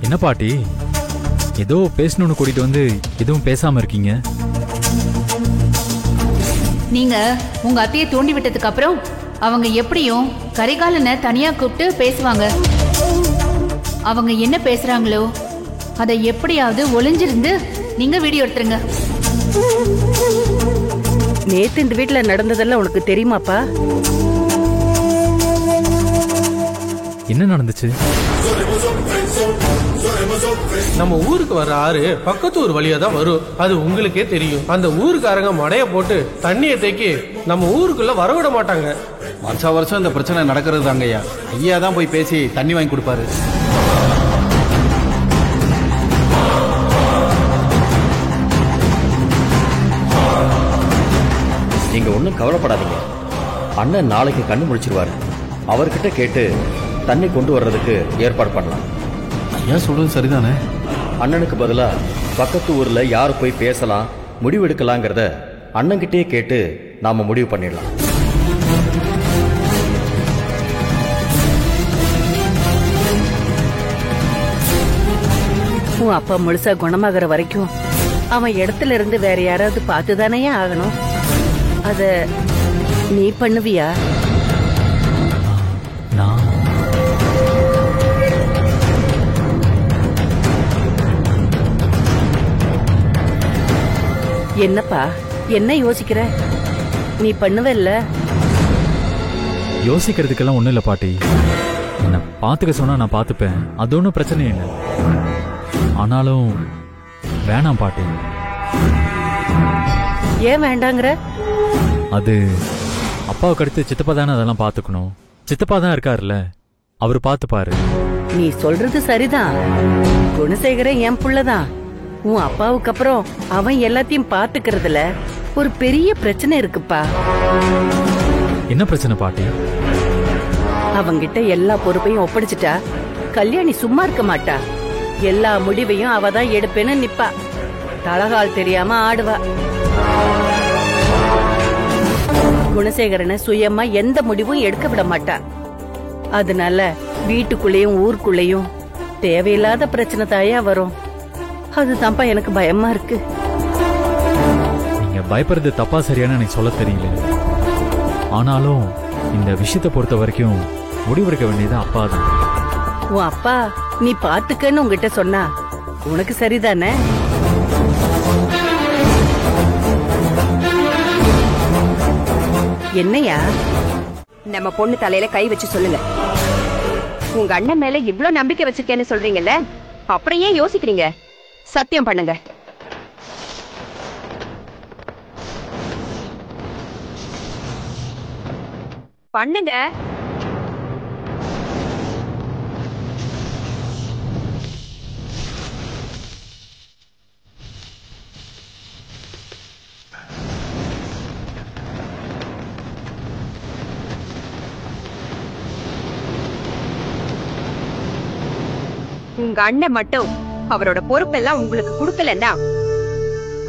என்ன பாட்டி, ஏதோ பேசணும்னு கூட்டிட்டு வந்து எதுவும் பேசாம இருக்கீங்க? நீங்க உங்க அத்தையை தூண்டி விட்டதுக்கு அப்புறம் அவங்க எப்படியும் கரிகாலனை தனியா கூப்பிட்டு பேசுவாங்க. அவங்க என்ன பேசுறாங்களோ அதை எப்படியாவது ஒளிஞ்சிருந்து நீங்க வீடியோ எடுத்துருங்க. நேத்து இந்த வீட்டுல நடந்ததெல்லாம் உனக்கு தெரியுமாப்பா? என்ன நடந்துச்சு? நம்ம ஊருக்கு வர ஆறு பக்கத்து ஊர் வழியா தான் வரும். அது உங்களுக்கே தெரியும். அந்த ஊருக்காரங்க மடைய போட்டு தண்ணியை தேக்கி நம்ம ஊருக்குள்ள வரவிட மாட்டாங்க. வருஷம் வருஷம் இந்த பிரச்சனை நடக்கிறது தாங்கய்யா. ஐயா தான் போய் பேசி தண்ணி வாங்கி கொடுப்பாரு. நீங்க ஒன்றும் கவலைப்படாதீங்க. அண்ணன் நாளைக்கு கண்ணு முடிச்சிருவாரு. அவர்கிட்ட கேட்டு தண்ணி கொண்டு வர்றதுக்கு ஏற்பாடு பண்ணலாம். ஐயா சொல்றது சரிதானே? அண்ணனுக்கு பதிலா பக்கத்து ஊர்ல யாரு போய் பேசலாம், முடிவு எடுக்கலாங்கிறத அண்ணன்கிட்டயே கேட்டு நாம முடிவு பண்ணிடலாம். உன் அப்பா முழுசா குணமாகற வரைக்கும் அவன் இடத்துல இருந்து வேற யாராவது பார்த்துதானே ஆகணும். அத நீ பண்ணுவியா? நான் என்னப்பா, என்ன யோசிக்கிற? நீ பண்ணுவல்ல? யோசிக்கிறதுக்கெல்லாம் ஒண்ணும் இல்ல பாட்டி. என்ன பாத்துக்க சொன்னா நான் பாத்துப்பேன். அது ஒன்றும் பிரச்சனை இல்லை. ஆனாலும் வேணாம் பாட்டி. ஏன் வேண்டாங்கிற? அது அப்பாவுக்கு அடுத்து சித்தப்பா தானே அதெல்லாம் பாத்துக்கணும். சித்தப்பா தான் இருக்காருல்ல, அவரு பாத்துப்பாரு. நீ சொல்றது சரிதான். குணசேகரன் என் புள்ளதான். உன் அப்பாவுக்கு அப்புறம் அவன் எல்லாத்தையும் பாத்துக்கிறதுல ஒரு பெரிய பிரச்சனை இருக்குப்பா. என்ன பிரச்சனை பாட்டி? அவங்கிட்ட எல்லா பொறுப்பையும் ஒப்படைச்சிட்டா கல்யாணி சும்மா இருக்க மாட்டா. எல்லா முடிவையும் அவ தான் எடுப்பேன்னு நிப்பா. தலகால் தெரியாம ஆடுவா. குணசேகரனை சுயமா எந்த முடிவும் எடுக்க விட மாட்டா. அதனால வீட்டுக்குள்ளேயும் ஊருக்குள்ளேயும் தேவையில்லாத பிரச்சனை தாயா வரும். அதுதான்ப்பா எனக்கு பயமா இருக்கு. நீங்க பயப்படுறது தப்பா சரியான எனக்கு சொல்ல தெரியல. ஆனாலும் இந்த விஷயத்தை பொறுத்த வரைக்கும் முடிவெடுக்க வேண்டியது அப்பா தான். உன் அப்பா நீ பாத்துக்கன்னு உங்ககிட்ட சொன்னா உனக்கு சரிதானே? என்னையா? நம்ம பொண்ணு தலையில கை வச்சு சொல்லுங்க. உங்க அண்ணன் மேல இவ்ளோ நம்பிக்கை வச்சிருக்கேன்னு சொல்றீங்கல்ல, அப்புறம் ஏன் யோசிக்கிறீங்க? சத்தியம் பண்ணுங்க. பண்ணுங்க. உங்க அண்ணன் மட்டும் அவரோட பொறுப்பெல்லாம் உங்களுக்கு கொடுக்கலன்னா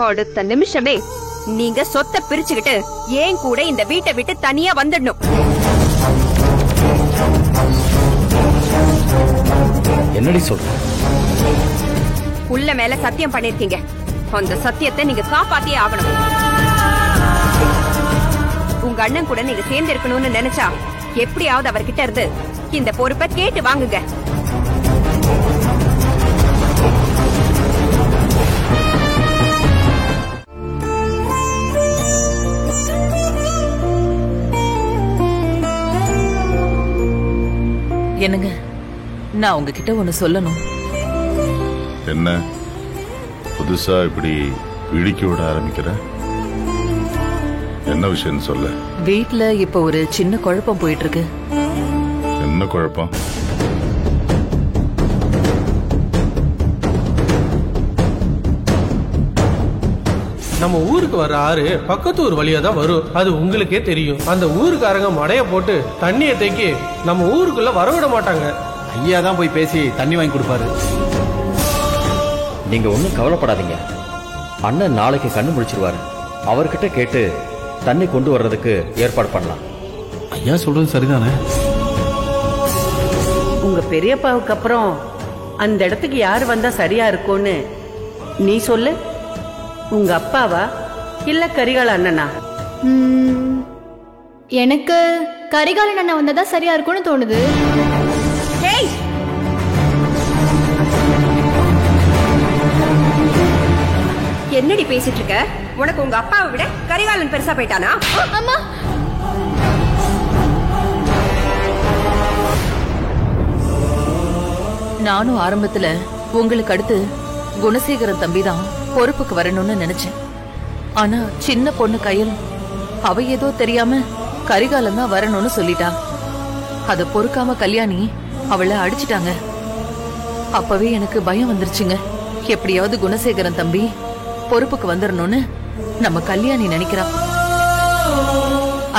அடுத்த நிமிஷமே நீங்க சொத்தை பிரிச்சுக்கிட்டு ஏன் கூட இந்த வீட்டை விட்டு தனியா வந்துடணும். என்னடி சொல்ற? உள்ள மேல சத்தியம் பண்ணிருக்கீங்க. அந்த சத்தியத்தை நீங்க காப்பாத்தியே ஆகணும். உங்க அண்ணன் கூட நீங்க சேர்ந்து இருக்கணும்னு நினைச்சா எப்படியாவது அவர்கிட்ட இருந்து இந்த பொறுப்பை கேட்டு வாங்குங்க. என்னங்க, நான் உங்ககிட்ட ஒண்ணு சொல்லணும். என்ன புதுசா இப்படி இடிக்க விட ஆரம்பிக்கிற? என்ன விஷயம் சொல்ல? வீட்ல இப்ப ஒரு சின்ன குழப்பம் போயிட்டு இருக்கு. என்ன குழப்பம்? நம்ம ஊருக்கு வர ஆறு பக்கத்து ஊர் வழியா தான் வரும். அது உங்களுக்கே தெரியும். அந்த ஊருக்காரங்க மடைய போட்டு தண்ணியை தேக்கி நம்ம ஊருக்குள்ள வரவிட மாட்டாங்க. ஐயா தான் போய் பேசி தண்ணி வாங்கி கொடுப்பாரு. நீங்க ஒன்றும் கவலைப்படாதீங்க. அண்ணன் நாளைக்கு கண்ணு முடிச்சிருவாரு. அவர்கிட்ட கேட்டு தண்ணி கொண்டு வர்றதுக்கு ஏற்பாடு பண்ணலாம். ஐயா சொல்றது சரிதானே? உங்க பெரியப்பாவுக்கு அப்புறம் அந்த இடத்துக்கு யார் வந்தா சரியா இருக்கும்னு நீ சொல்லு. உங்க அப்பாவா இல்ல கரிகால அண்ணனா? எனக்கு கரிகாலன் அண்ணா வந்ததா சரியா இருக்கும்னு தோணுது. ஹேய், என்னடி பேசிட்டு இருக்க? உனக்கு உங்க அப்பாவை விட கரிகாலன் பெருசா போயிட்டானா? அம்மா, நானும் ஆரம்பத்துல உங்களுக்கு அடுத்து குணசேகரன் தம்பி தான் பொறுப்புக்கு வரணும்னு நினைச்சேன். ஆனா சின்ன பொண்ணு கையில் அவ ஏதோ தெரியாம கரிகாலம் தான் வரணும்னு சொல்லிட்டா. அத பொறுக்காம கல்யாணி அவளை அடிச்சிட்டாங்க. அப்பவே எனக்கு பயம் வந்துருச்சுங்க. எப்படியாவது குணசேகரன் தம்பி பொறுப்புக்கு வந்துடணும்னு நம்ம கல்யாணி நினைக்கிறா.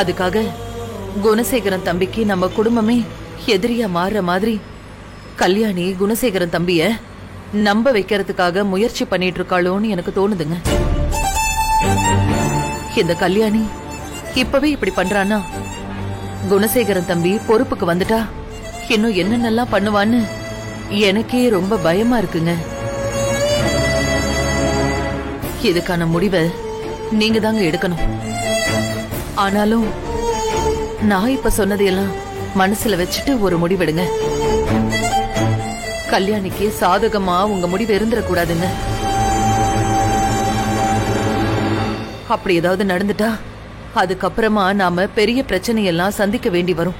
அதுக்காக குணசேகரன் தம்பிக்கு நம்ம குடும்பமே எதிரியா மாறுற மாதிரி கல்யாணி குணசேகரன் தம்பிய நம்ப வைக்கிறதுக்காக முயற்சி பண்ணிட்டு இருக்காளோன்னு எனக்கு தோணுதுங்க. இந்த கல்யாணி இப்பவே இப்படி பண்றானா, குணசேகரன் தம்பி பொறுப்புக்கு வந்துட்டா இன்னும் என்னென்னலாம் பண்ணுவான்னு எனக்கே ரொம்ப பயமா இருக்குங்க. இதுக்கான முடிவை நீங்க தாங்க எடுக்கணும். ஆனாலும் நான் இப்ப சொன்னதையெல்லாம் மனசுல வச்சுட்டு ஒரு முடிவெடுங்க. கல்யாணிக்கு சாதகமா உங்க முடிவு இருந்துடக்கூடாதுங்க. அப்படி ஏதாவது நடந்துட்டா அதுக்கப்புறமா நாம பெரிய பிரச்சனையெல்லாம் சந்திக்க வேண்டி வரும்.